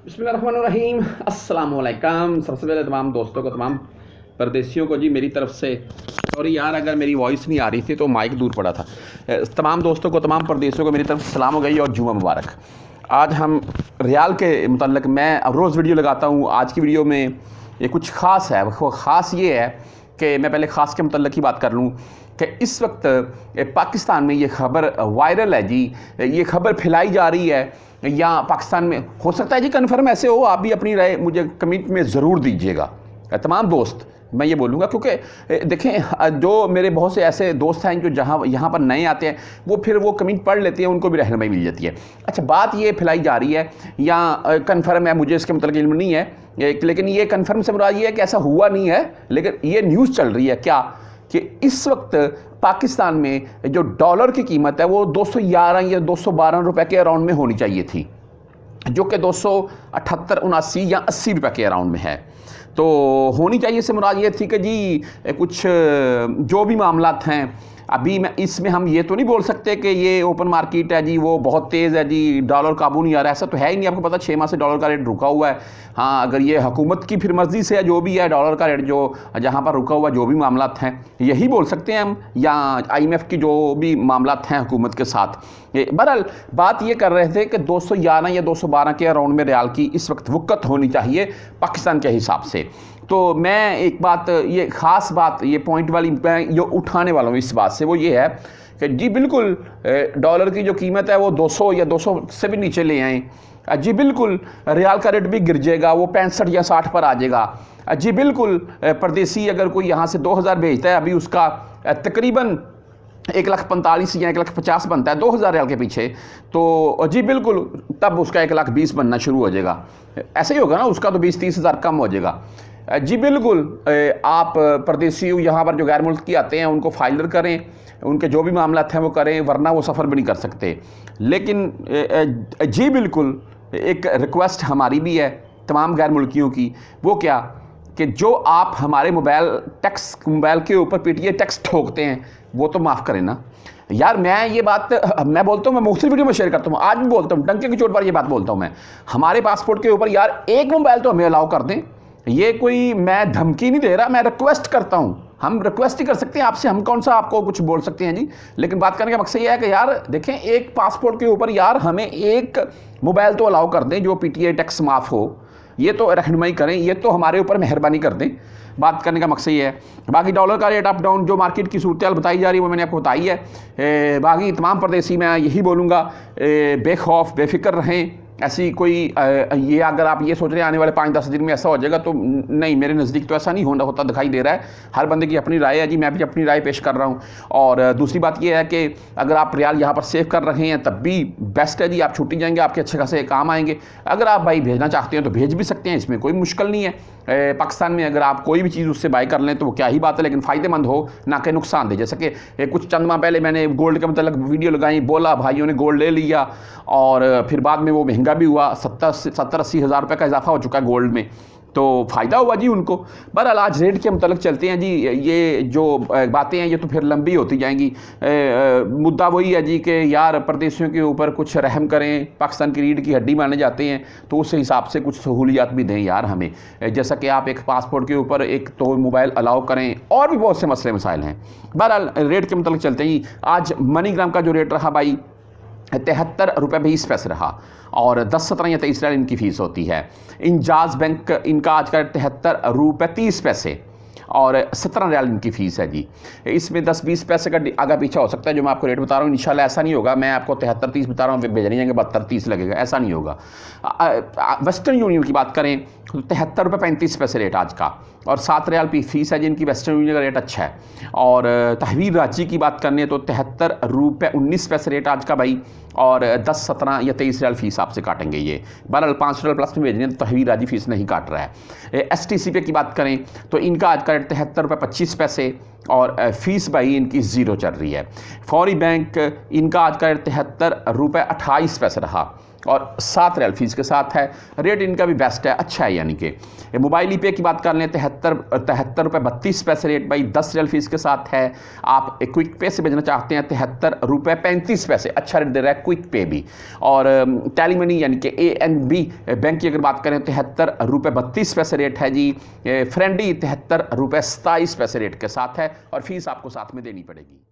बिस्मिल्लाहिर्रहमानिर्रहीम अस्सलाम वालेकुम। सबसे पहले तमाम दोस्तों को, तमाम परदेशियों को जी मेरी तरफ से सॉरी यार, अगर मेरी वॉइस नहीं आ रही थी तो माइक दूर पड़ा था। तमाम दोस्तों को, तमाम परदेशियों को मेरी तरफ से सलाम हो गई और जुम्मा मुबारक। आज हम रियाल के मुतल्लिक़ मैं रोज़ वीडियो लगाता हूँ। आज की वीडियो में ये कुछ ख़ास है। वो ख़ास ये है कि मैं पहले ख़ास के मुतल्लिक़ ही बात कर लूँ कि इस वक्त पाकिस्तान में ये ख़बर वायरल है जी, ये ख़बर फैलाई जा रही है या पाकिस्तान में हो सकता है जी कन्फर्म ऐसे हो। आप भी अपनी राय मुझे कमेंट में ज़रूर दीजिएगा। तमाम दोस्त मैं ये बोलूँगा, क्योंकि देखें जो मेरे बहुत से ऐसे दोस्त हैं जो यहाँ पर नए आते हैं, वो फिर वो कमेंट पढ़ लेते हैं, उनको भी रहनुमाई मिल जाती है। अच्छा, बात ये फैलाई जा रही है या कन्फर्म है, मुझे इसके मतलब इल्म नहीं है, लेकिन ये कन्फर्म से मुराद ये है कि ऐसा हुआ नहीं है, लेकिन ये न्यूज़ चल रही है क्या कि इस वक्त पाकिस्तान में जो डॉलर की कीमत है वो 211 या 212 रुपए के अराउंड में होनी चाहिए थी, जो कि 278, 79 या 80 रुपए के अराउंड में है। तो होनी चाहिए से मुराद ये थी कि जी कुछ जो भी मामलात हैं अभी मैं इसमें हम ये तो नहीं बोल सकते कि ये ओपन मार्केट है जी, वो बहुत तेज़ है जी, डॉलर काबू नहीं आ रहा है। ऐसा तो है ही नहीं। आपको पता 6 माह से डॉलर का रेट रुका हुआ है। हाँ, अगर ये हुकूमत की फिर मर्जी से है, जो भी है डॉलर का रेट जो जहाँ पर रुका हुआ, जो भी मामलात हैं यही बोल सकते हैं हम, या IMF की जो भी मामलात हैं हुकूमत के साथ। बहरहाल बात ये कर रहे थे कि 211 या 212 के अराउंड में रियाल की इस वक्त वक़्त होनी चाहिए पाकिस्तान के हिसाब से। तो मैं एक बात, ये ख़ास बात, ये पॉइंट वाली मैं जो उठाने वाला हूँ इस बात से, वो ये है कि जी बिल्कुल डॉलर की जो कीमत है वो 200 या 200 से भी नीचे ले आएँ। जी बिल्कुल रियाल का रेट भी गिर जाएगा, वो 65 या 60 पर आ जाएगा। जी बिल्कुल परदेसी अगर कोई यहाँ से 2000 भेजता है, अभी उसका तकरीबन 1,45,000 या 1,50,000 बनता है 2000 रियाल के पीछे, तो जी बिल्कुल तब उसका 1,20,000 बनना शुरू हो जाएगा। ऐसे ही होगा ना, उसका तो 20-30 हज़ार कम हो जाएगा। जी बिल्कुल आप परदेसी यहाँ पर जो गैर मुल्की आते हैं उनको फाइलर करें, उनके जो भी मामला हैं वो करें, वरना वो सफ़र भी नहीं कर सकते। लेकिन जी बिल्कुल एक रिक्वेस्ट हमारी भी है तमाम गैर मुल्कियों की, वो क्या कि जो आप हमारे मोबाइल के ऊपर PTA टैक्स ठोकते हैं वो तो माफ़ करें ना यार। मैं ये बात मैं बोलता हूँ, मैं मुख्तलिफ वीडियो में शेयर करता हूँ, आज भी बोलता हूँ, डंके की चोट पर ये बात बोलता हूँ मैं। हमारे पासपोर्ट के ऊपर यार एक मोबाइल तो हमें अलाउ कर दें। ये कोई मैं धमकी नहीं दे रहा, मैं रिक्वेस्ट करता हूँ। हम रिक्वेस्ट ही कर सकते हैं आपसे, हम कौन सा आपको कुछ बोल सकते हैं जी। लेकिन बात करने का मकसद ये है कि यार देखें, एक पासपोर्ट के ऊपर यार हमें एक मोबाइल तो अलाउ कर दें जो PTA टैक्स माफ़ हो। ये तो रहनुमाई करें, ये तो हमारे ऊपर मेहरबानी कर दें। बात करने का मकसद ये है। बाकी डॉलर का रेट अप डाउन जो मार्केट की सूरत बताई जा रही है वो मैंने आपको बताई है। बाकी तमाम परदेसी मैं यही बोलूँगा, बेखौफ बेफिक्र रहें। ऐसी कोई ये अगर आप ये सोच रहे हैं आने वाले 5-10 दिन में ऐसा हो जाएगा, तो नहीं, मेरे नज़दीक तो ऐसा नहीं होता दिखाई दे रहा है। हर बंदे की अपनी राय है जी, मैं भी अपनी राय पेश कर रहा हूँ। और दूसरी बात ये है कि अगर आप रियाल यहाँ पर सेव कर रहे हैं तब भी बेस्ट है जी, आप छुट्टी जाएंगे, आपके अच्छे खासे काम आएंगे। अगर आप भाई भेजना चाहते हैं तो भेज भी सकते हैं, इसमें कोई मुश्किल नहीं है। पाकिस्तान में अगर आप कोई भी चीज़ उससे बाय कर लें तो वो क्या ही बात है, लेकिन फ़ायदेमंद हो ना कि नुकसान दे। जैसे कि कुछ चंद माह पहले मैंने गोल्ड के मतलब वीडियो लगाई, बोला भाइयों ने गोल्ड ले लिया और फिर बाद में वो महंगा भी हुआ, 70-80 हज़ार रुपये का इजाफा हो चुका है गोल्ड में, तो फ़ायदा हुआ जी उनको। बहरहाल आज रेट के मतलब चलते हैं जी। ये जो बातें हैं ये तो फिर लंबी होती जाएंगी। मुद्दा वही है जी कि यार परदेशियों के ऊपर कुछ रहम करें, पाकिस्तान की रीढ़ की हड्डी माने जाते हैं, तो उस हिसाब से कुछ सहूलियात भी दें यार हमें। जैसा कि आप एक पासपोर्ट के ऊपर एक तो मोबाइल अलाउ करें, और भी बहुत से मसले मसाइल हैं। बहरहाल रेट के मतलब चलते हैं। आज मनीग्राम का जो रेट रहा भाई 73 रुपये 20 पैसे रहा, और 10, 17 या 23 रियाल इनकी फ़ीस होती है। इंजाज बैंक इनका आज का 73 रुपये 30 पैसे और 17 रियाल इनकी फ़ीस है जी। इसमें 10-20 पैसे का आगे पीछा हो सकता है जो मैं आपको रेट बता रहा हूँ। इंशाल्लाह ऐसा नहीं होगा, मैं आपको 73-30 बता रहा हूँ, भेज नहीं जाएंगे 72-30 लगेगा, ऐसा नहीं होगा। वेस्टर्न यूनियन की बात करें तो 73 रुपये 35 पैसे रेट आज का, और 7 रियाल फ़ीस है जिनकी वेस्टर्न यूनियन का रेट अच्छा है। और तहवीर रांची की बात करनी है तो 73 रुपये 19 पैसे रेट आज का भाई, और 10, 17 या 23 रियाल फ़ीस आपसे काटेंगे ये। बहरहाल 5 रियाल प्लस में भेजने तो तहवीर रांची फ़ीस नहीं काट रहा है। STC पे की बात करें तो इनका आज का रेट 73 रुपये 25 पैसे, और फ़ीस भाई इनकी 0 चल रही है। फौरी बैंक इनका आज का रेट 73 रुपये 28 पैसे रहा, और 7 रियाल फीस के साथ है। रेट इनका भी बेस्ट है, अच्छा है। यानी कि मोबाइल ई पे की बात कर लें, 73 रुपये 32 पैसे रेट भाई, 10 रियाल फीस के साथ है। आप क्विक पे से भेजना चाहते हैं 73 रुपये 35 पैसे, अच्छा रेट दे रहा है क्विक पे भी। और टेली मनी यानी कि ANB बैंक की अगर बात करें 73 रुपये 32 पैसे रेट है जी। फ्रेंडी 73 रुपये 27 पैसे रेट के साथ है और फीस आपको साथ में देनी पड़ेगी।